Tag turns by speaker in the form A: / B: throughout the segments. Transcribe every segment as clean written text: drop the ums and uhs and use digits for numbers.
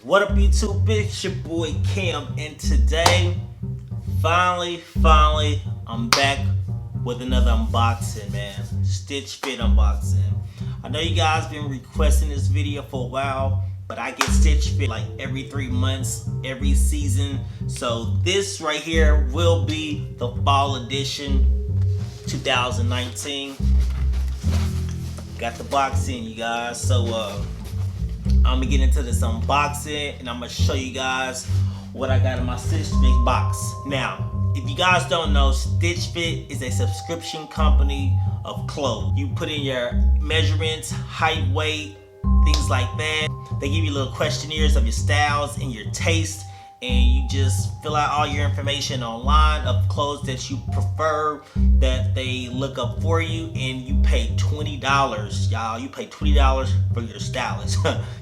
A: What up YouTube, it's your boy Cam, and today, finally, I'm back with another unboxing, man. Stitch Fit unboxing. I know you guys been requesting this video for a while, but I get Stitch Fit like every 3 months, every season. So this right here will be the fall edition 2019. Got the box in, you guys. So I'm gonna get into this unboxing and I'm gonna show you guys what I got in my Stitch Fit box. Now, if you guys don't know, Stitch Fit is a subscription company of clothes. You put in your measurements, height, weight, things like that. They give you little questionnaires of your styles and your taste, and you just fill out all your information online of clothes that you prefer, that they look up for you, and you pay $20, y'all. You pay $20 for your stylist.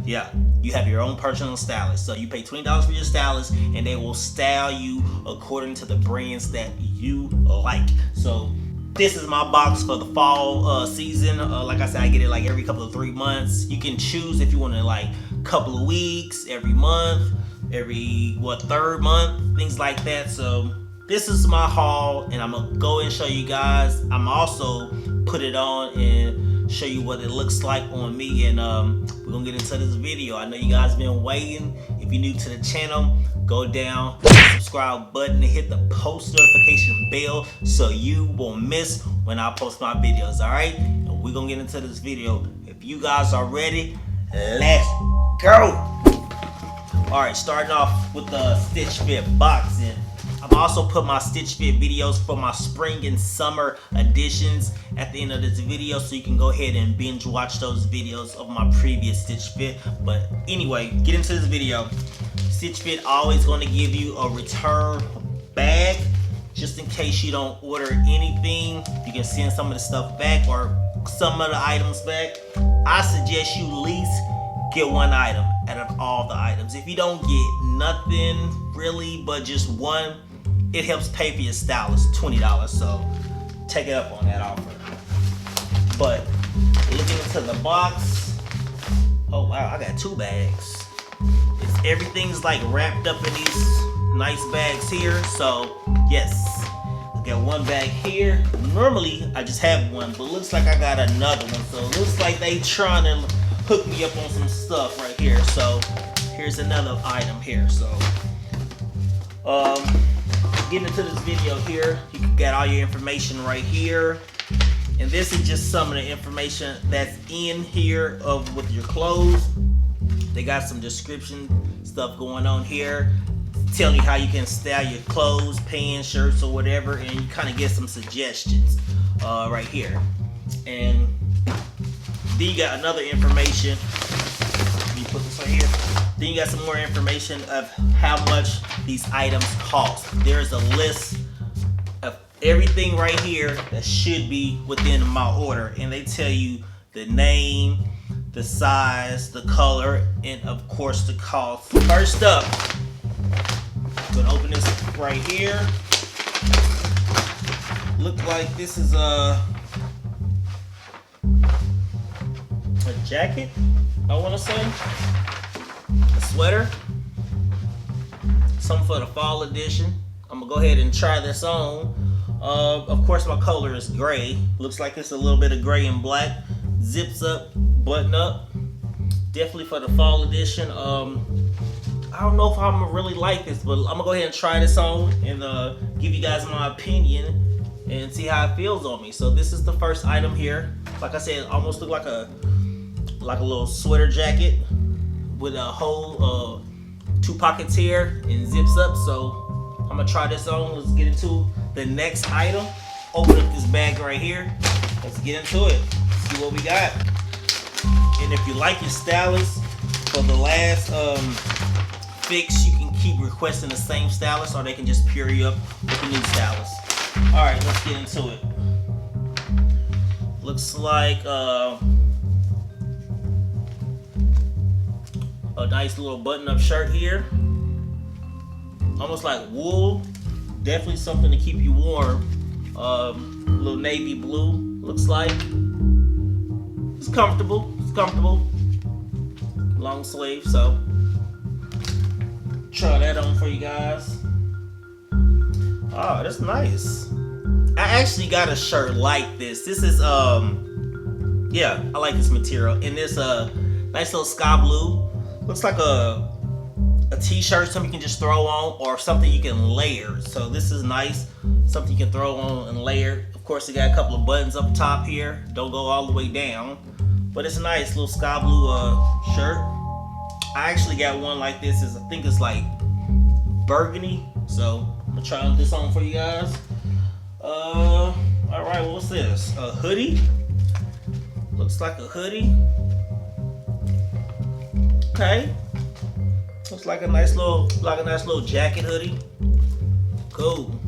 A: Yeah, you have your own personal stylist. So you pay $20 for your stylist, and they will style you according to the brands that you like. So this is my box for the fall season. Like I said, I get it like every couple of 3 months. You can choose if you want to like couple of weeks, every month, every third month, things like that. So this is my haul, and I'm gonna go and show you guys. I'm also put it on and show you what it looks like on me, and we're gonna get into this video. I know you guys been waiting. If you're new to the channel, go down, hit the subscribe button, and hit the post notification bell so you won't miss when I post my videos. All right, and we're gonna get into this video. If you guys are ready, let's go. Alright, starting off with the Stitch Fit box. And I've also put my Stitch Fit videos for my spring and summer editions at the end of this video, so you can go ahead and binge watch those videos of my previous Stitch Fit. But anyway, get into this video. Stitch Fit always going to give you a return bag, just in case you don't order anything. You can send some of the stuff back or some of the items back. I suggest you lease get one item out of all the items. If you don't get nothing really but just one, it helps pay for your stylist $20. So take it up on that offer. But looking into the box, oh wow, I got 2 bags. Everything's like wrapped up in these nice bags here. So yes, I got 1 bag here. Normally I just have one, but looks like I got another one. So it looks like they trying to hook me up on some stuff right here. So here's another item here. So getting into this video here, you got all your information right here, and this is just some of the information that's in here with your clothes. They got some description stuff going on here, telling you how you can style your clothes, pants, shirts, or whatever, and you kind of get some suggestions right here. And then you got another information. Let me put this right here. Then you got some more information of how much these items cost. There's a list of everything right here that should be within my order, and they tell you the name, the size, the color, and of course the cost. First up, I'm gonna open this right here. Look like this is a jacket, I want to say, a sweater, something for the fall edition. I'm gonna go ahead and try this on. Of course my color is gray. Looks like it's a little bit of gray and black. Zips up, button up, definitely for the fall edition. I don't know if I'm gonna really like this, but I'm gonna go ahead and try this on and give you guys my opinion and see how it feels on me. So this is the first item here. Like I said, it almost look like a little sweater jacket with a whole 2 pockets here and zips up. So I'm gonna try this on. Let's get into the next item. Open up this bag right here. Let's get into it. See what we got. And if you like your stylist for the last fix, you can keep requesting the same stylist, or they can just pair you up with a new stylist. All right, let's get into it. Looks like a nice little button-up shirt here, almost like wool. Definitely something to keep you warm. Little navy blue, looks like. It's comfortable. Long sleeve, so try that on for you guys. Oh, that's nice. I actually got a shirt like this. This is yeah, I like this material. And this nice little sky blue. Looks like a t-shirt, something you can just throw on, or something you can layer. So this is nice, something you can throw on and layer. Of course, it got a couple of buttons up top here. Don't go all the way down, but it's a nice little sky blue shirt. I actually got one like this. I think it's like burgundy. So I'm gonna try this on for you guys. All right, what's this? A hoodie. Looks like a hoodie. Okay. Looks like a nice little jacket hoodie. Cool.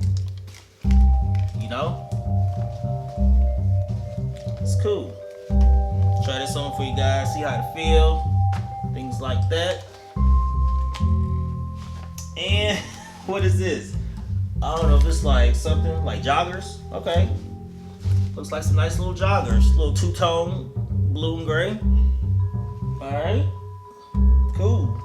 A: You know? It's cool. Try this on for you guys, see how it feel. Things like that. And what is this? I don't know if it's like something like joggers. Okay. Looks like some nice little joggers. Little two-tone, blue and gray. Alright. Cool.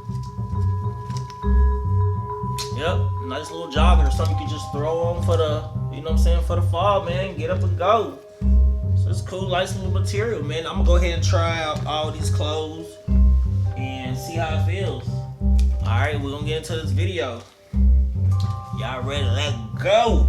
A: Yep, nice little jogger, something you can just throw on for the, you know what I'm saying, for the fall, man. Get up and go. So it's cool, nice little material, man. I'm gonna go ahead and try out all these clothes and see how it feels. Alright, we're gonna get into this video. Y'all ready? Let's go!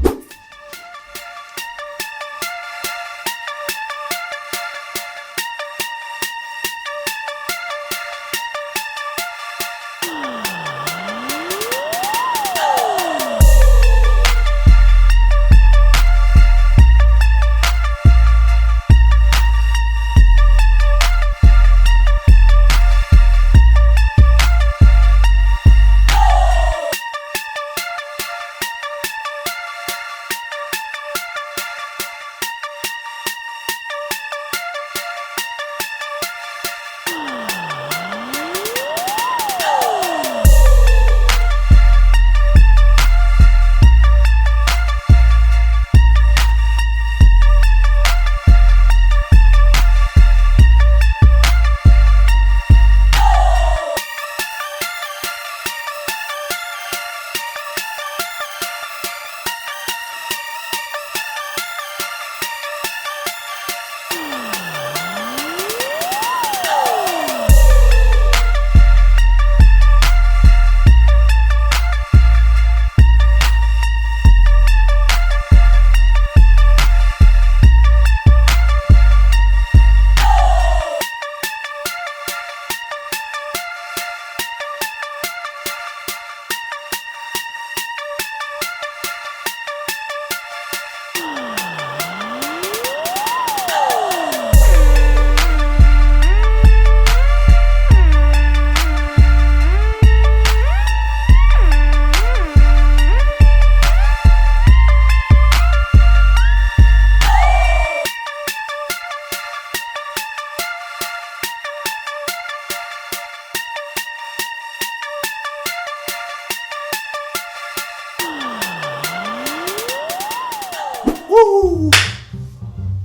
A: Woo!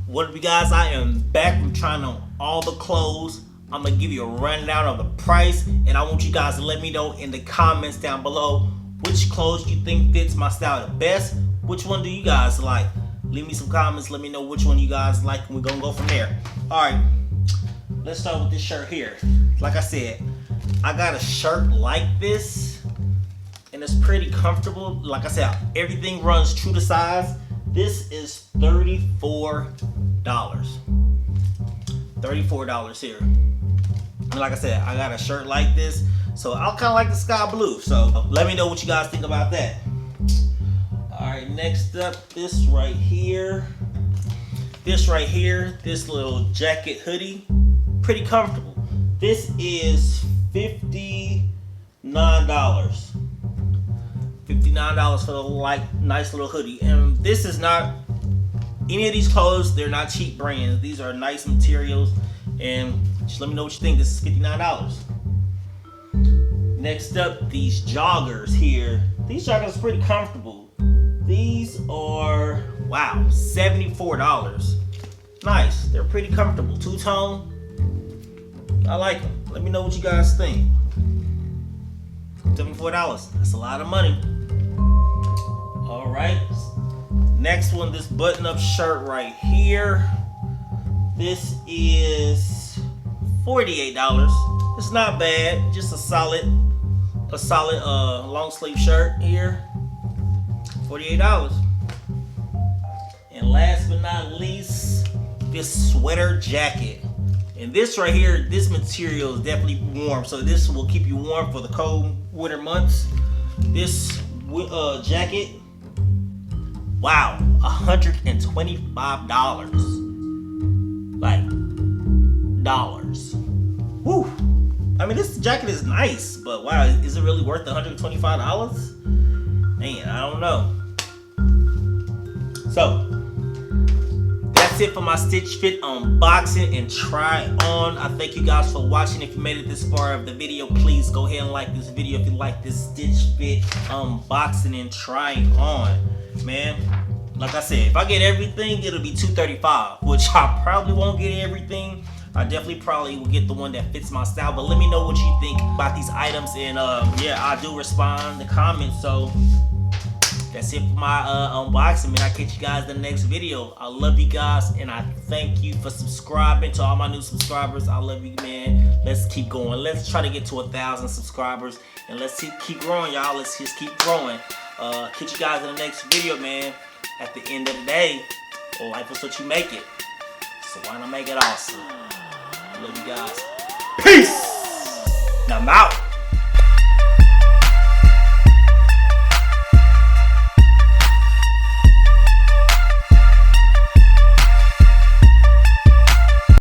A: What up, you guys? I am back from trying on all the clothes. I'm gonna give you a rundown of the price, and I want you guys to let me know in the comments down below which clothes you think fits my style the best. Which one do you guys like? Leave me some comments. Let me know which one you guys like, and we're gonna go from there. All right, let's start with this shirt here. Like I said, I got a shirt like this, and it's pretty comfortable. Like I said, everything runs true to size. This is $34. $34 here. And like I said, I got a shirt like this, so I kind of like the sky blue. So let me know what you guys think about that. All right, next up, this right here. This little jacket hoodie, pretty comfortable. This is $59. $59 for the nice little hoodie. And this is not any of these clothes, they're not cheap brands. These are nice materials, and just let me know what you think. This is $59. Next up, these joggers here. These joggers are pretty comfortable. These are, wow, $74. Nice, they're pretty comfortable. Two-tone, I like them. Let me know what you guys think. $74. That's a lot of money. Alright. Next one, this button-up shirt right here. This is $48. It's not bad. Just a solid long sleeve shirt here. $48. And last but not least, this sweater jacket. And this right here, this material is definitely warm, so this will keep you warm for the cold winter months. This jacket, wow, $125. Like, dollars. Woo. I mean, this jacket is nice, but wow, is it really worth $125? Man, I don't know. So, that's it for my Stitch Fit unboxing and try on. I thank you guys for watching. If you made it this far of the video, please go ahead and like this video if you like this Stitch Fit unboxing and trying on. Man, like I said, if I get everything, it'll be $235, which I probably won't get everything. I definitely probably will get the one that fits my style, but let me know what you think about these items, and yeah, I do respond to comments. So that's it for my unboxing, man. I'll catch you guys in the next video. I love you guys, and I thank you for subscribing. To all my new subscribers, I love you, man. Let's keep going. Let's try to get to 1,000 subscribers, and let's keep growing, y'all. Let's just keep growing. Catch you guys in the next video, man. At the end of the day, life is what you make it. So why not make it awesome? I love you guys. Peace! Now I'm out.